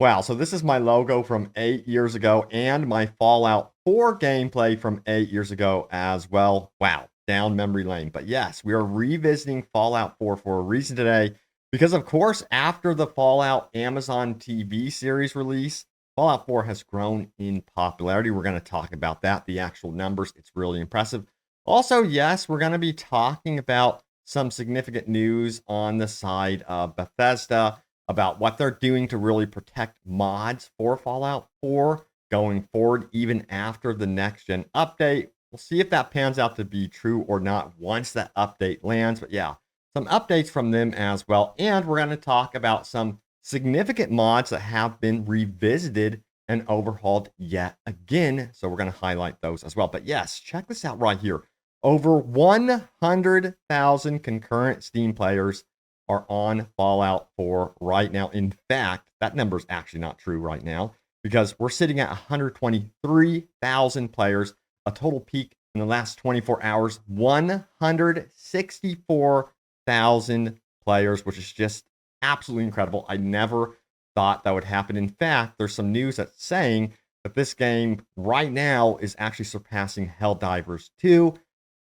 Wow, so this is my logo from 8 years ago and my Fallout 4 gameplay from 8 years ago as well. Wow, down memory lane. But yes, we are revisiting Fallout 4 for a reason today because, of course, after the Fallout Amazon TV series release, Fallout 4 has grown in popularity. We're going to talk about that, the actual numbers. It's really impressive. Also, yes, we're going to be talking about some significant news on the side of Bethesda about what they're doing to really protect mods for Fallout 4 going forward, even after the next gen update. We'll see if that pans out to be true or not once that update lands. But yeah, some updates from them as well. And we're going to talk about some significant mods that have been revisited and overhauled yet again. So we're going to highlight those as well. But yes, check this out right here. Over 100,000 concurrent Steam players are on Fallout 4 right now. In fact, that number is actually not true right now because we're sitting at 123,000 players, a total peak in the last 24 hours, 164,000 players, which is just absolutely incredible. I never thought that would happen. In fact, there's some news that's saying that this game right now is actually surpassing Helldivers 2.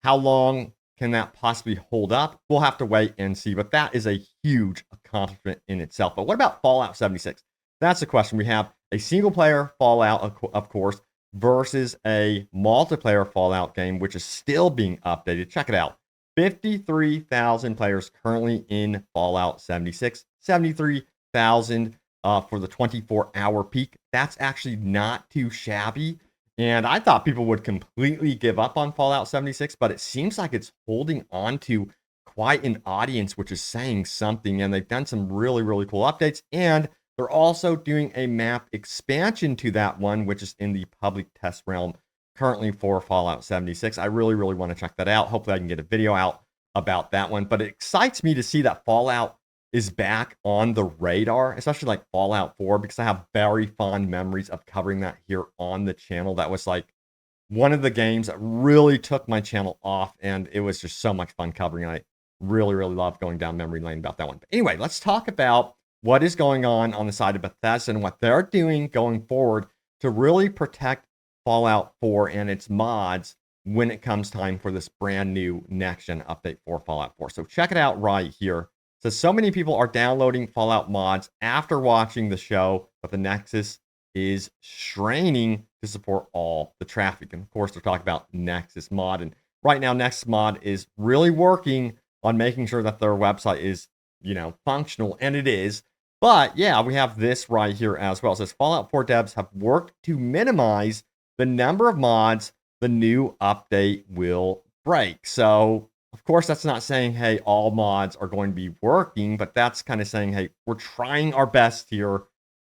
How long can that possibly hold up? We'll have to wait and see, but that is a huge accomplishment in itself. But what about Fallout 76? That's the question. We have a single player Fallout, of course, versus a multiplayer Fallout game, which is still being updated. Check it out. 53,000 players currently in Fallout 76, 73,000 for the 24-hour peak. That's actually not too shabby. And I thought people would completely give up on Fallout 76, but it seems like it's holding on to quite an audience, which is saying something. And they've done some really, really cool updates. And they're also doing a map expansion to that one, which is in the public test realm currently for Fallout 76. I really, really want to check that out. Hopefully I can get a video out about that one. But it excites me to see that Fallout is back on the radar, especially like Fallout 4, because I have very fond memories of covering that here on the channel. That was like one of the games that really took my channel off, and it was just so much fun covering. And I really, really love going down memory lane about that one. But anyway, let's talk about what is going on the side of Bethesda and what they're doing going forward to really protect Fallout 4 and its mods when it comes time for this brand new next-gen update for Fallout 4. So check it out right here. So many people are downloading Fallout mods after watching the show, but the Nexus is straining to support all the traffic. And of course, they're talking about Nexus mod. And right now, Nexus mod is really working on making sure that their website is, functional, and it is. But yeah, we have this right here as well. It says Fallout 4 devs have worked to minimize the number of mods the new update will break. So of course, that's not saying, hey, all mods are going to be working, but that's kind of saying, hey, we're trying our best here.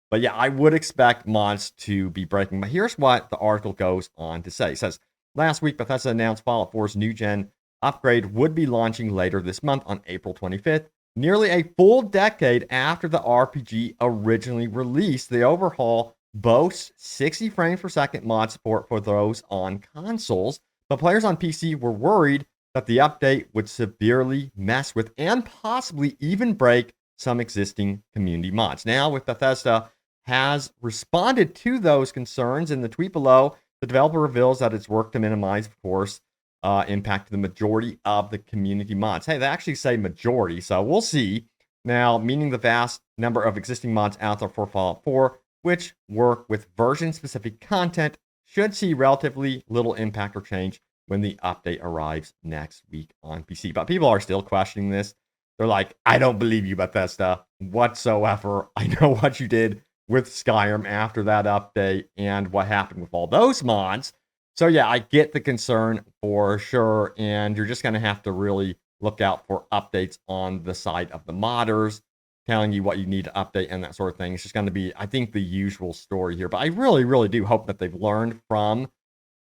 But yeah, I would expect mods to be breaking. But here's what the article goes on to say. It says, last week, Bethesda announced Fallout 4's new gen upgrade would be launching later this month on April 25th, nearly a full decade after the RPG originally released. The overhaul boasts 60 frames per second mod support for those on consoles, but players on PC were worried that the update would severely mess with and possibly even break some existing community mods. Now, with Bethesda has responded to those concerns in the tweet below, the developer reveals that it's worked to minimize, of course, impact to the majority of the community mods. Hey, they actually say majority, so we'll see. Now, meaning the vast number of existing mods out there for Fallout 4, which work with version-specific content, should see relatively little impact or change when the update arrives next week on PC. But people are still questioning this. They're like, I don't believe you, Bethesda, whatsoever. I know what you did with Skyrim after that update and what happened with all those mods. So yeah, I get the concern for sure. And you're just going to have to really look out for updates on the side of the modders, telling you what you need to update and that sort of thing. It's just going to be, I think, the usual story here. But I really, really do hope that they've learned from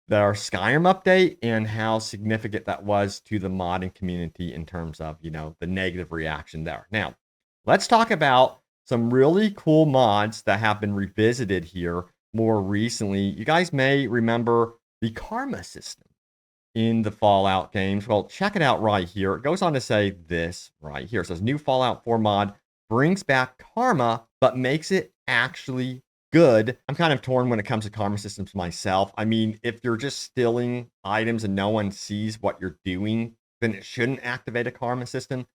their Skyrim update and how significant that was to the modding community in terms of, the negative reaction there. Now, let's talk about some really cool mods that have been revisited here more recently. You guys may remember the karma system in the Fallout games. Well, check it out right here. It goes on to say this right here. It says new Fallout 4 mod brings back karma, but makes it actually good. I'm kind of torn when it comes to karma systems myself. I mean, if you're just stealing items and no one sees what you're doing, then it shouldn't activate a karma system.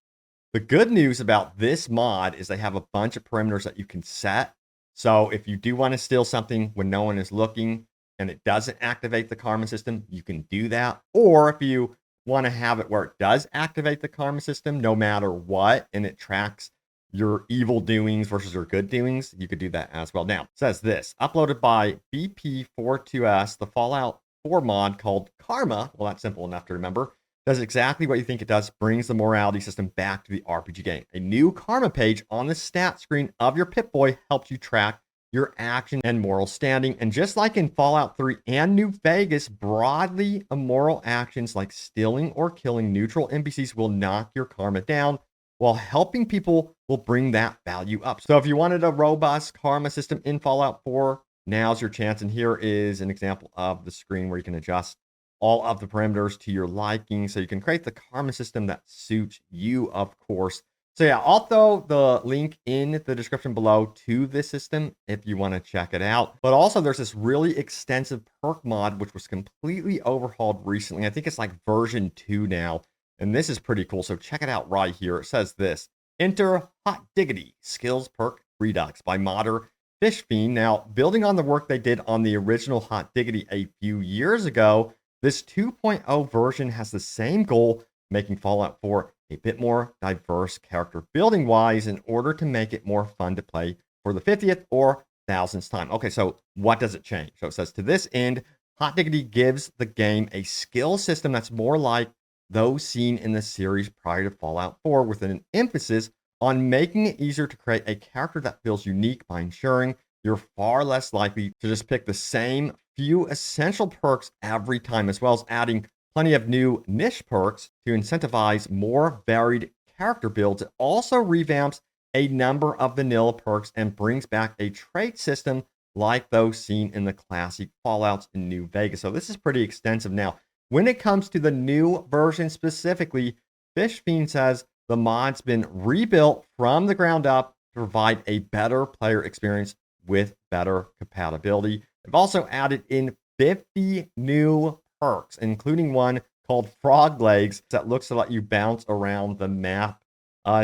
The good news about this mod is they have a bunch of perimeters that you can set. So if you do want to steal something when no one is looking and it doesn't activate the karma system, you can do that. Or if you want to have it where it does activate the karma system no matter what, and it tracks your evil doings versus your good doings, you could do that as well. Now, it says this, uploaded by BP42S, the Fallout 4 mod called Karma. Well, that's simple enough to remember. Does exactly what you think it does, brings the morality system back to the RPG game. A new karma page on the stat screen of your Pip-Boy helps you track your action and moral standing. And just like in Fallout 3 and New Vegas, broadly immoral actions like stealing or killing neutral NPCs will knock your karma down, while helping people will bring that value up. So if you wanted a robust karma system in Fallout 4, now's your chance. And here is an example of the screen where you can adjust all of the parameters to your liking, so you can create the karma system that suits you, of course. So yeah, I'll throw the link in the description below to this system if you want to check it out. But also there's this really extensive perk mod, which was completely overhauled recently. I think it's like version 2 now. And this is pretty cool. So check it out right here. It says this, enter Hot Diggity Skills Perk Redux by modder Fish Fiend. Now, building on the work they did on the original Hot Diggity a few years ago, this 2.0 version has the same goal, making Fallout 4 a bit more diverse character building wise in order to make it more fun to play for the 50th or 1000th time. Okay, so what does it change? So it says, to this end, Hot Diggity gives the game a skill system that's more like those seen in the series prior to Fallout 4, with an emphasis on making it easier to create a character that feels unique by ensuring you're far less likely to just pick the same few essential perks every time, as well as adding plenty of new niche perks to incentivize more varied character builds. It also revamps a number of vanilla perks and brings back a trait system like those seen in the classic Fallouts in New Vegas. So this is pretty extensive. Now, when it comes to the new version specifically, Fish Fiend says the mod's been rebuilt from the ground up to provide a better player experience with better compatibility. They've also added in 50 new perks, including one called Frog Legs that looks to let you bounce around the map.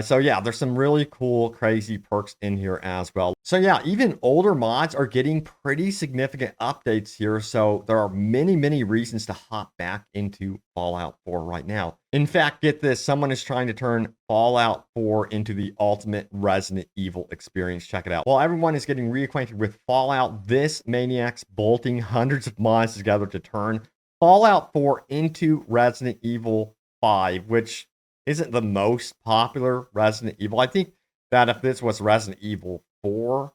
So yeah, there's some really cool, crazy perks in here as well. So yeah, even older mods are getting pretty significant updates here. So there are many, many reasons to hop back into Fallout 4 right now. In fact, get this, someone is trying to turn Fallout 4 into the ultimate Resident Evil experience. Check it out. While everyone is getting reacquainted with Fallout, this maniac's bolting hundreds of mods together to turn Fallout 4 into Resident Evil 5, which isn't the most popular Resident Evil. I think that if this was Resident Evil 4,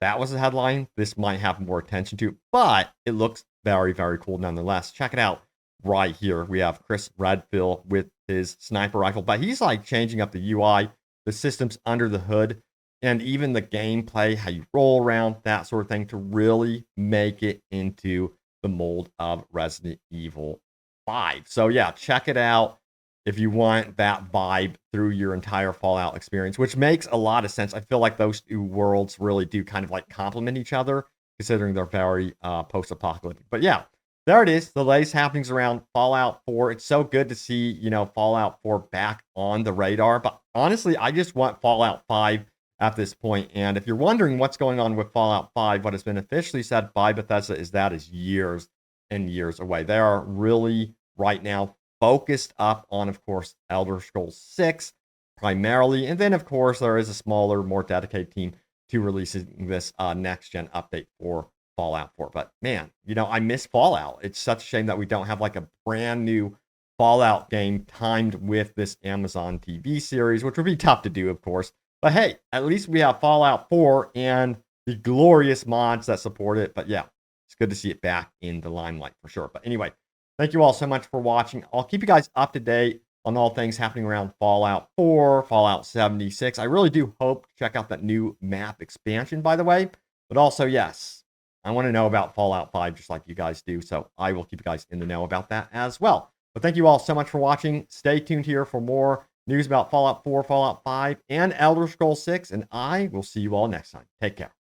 that was the headline, this might have more attention to, but it looks very, very cool nonetheless. Check it out right here. We have Chris Redfield with his sniper rifle, but he's like changing up the UI, the systems under the hood, and even the gameplay, how you roll around, that sort of thing, to really make it into the mold of Resident Evil 5. So yeah, check it out if you want that vibe through your entire Fallout experience, which makes a lot of sense. I feel like those two worlds really do kind of like complement each other, considering they're very post-apocalyptic. But yeah, there it is. The latest happenings around Fallout 4. It's so good to see, you know, Fallout 4 back on the radar. But honestly, I just want Fallout 5 at this point. And if you're wondering what's going on with Fallout 5, what has been officially said by Bethesda is that is years and years away. They are really right now focused up on, of course, Elder Scrolls 6 primarily. And then, of course, there is a smaller, more dedicated team to releasing this next-gen update for Fallout 4. But man, you know, I miss Fallout. It's such a shame that we don't have like a brand new Fallout game timed with this Amazon TV series, which would be tough to do, of course. But hey, at least we have Fallout 4 and the glorious mods that support it. But yeah, it's good to see it back in the limelight for sure. But anyway, thank you all so much for watching. I'll keep you guys up to date on all things happening around Fallout 4, Fallout 76. I really do hope to check out that new map expansion, by the way. But also, yes, I want to know about Fallout 5 just like you guys do. So I will keep you guys in the know about that as well. But thank you all so much for watching. Stay tuned here for more news about Fallout 4, Fallout 5, and Elder Scrolls 6. And I will see you all next time. Take care.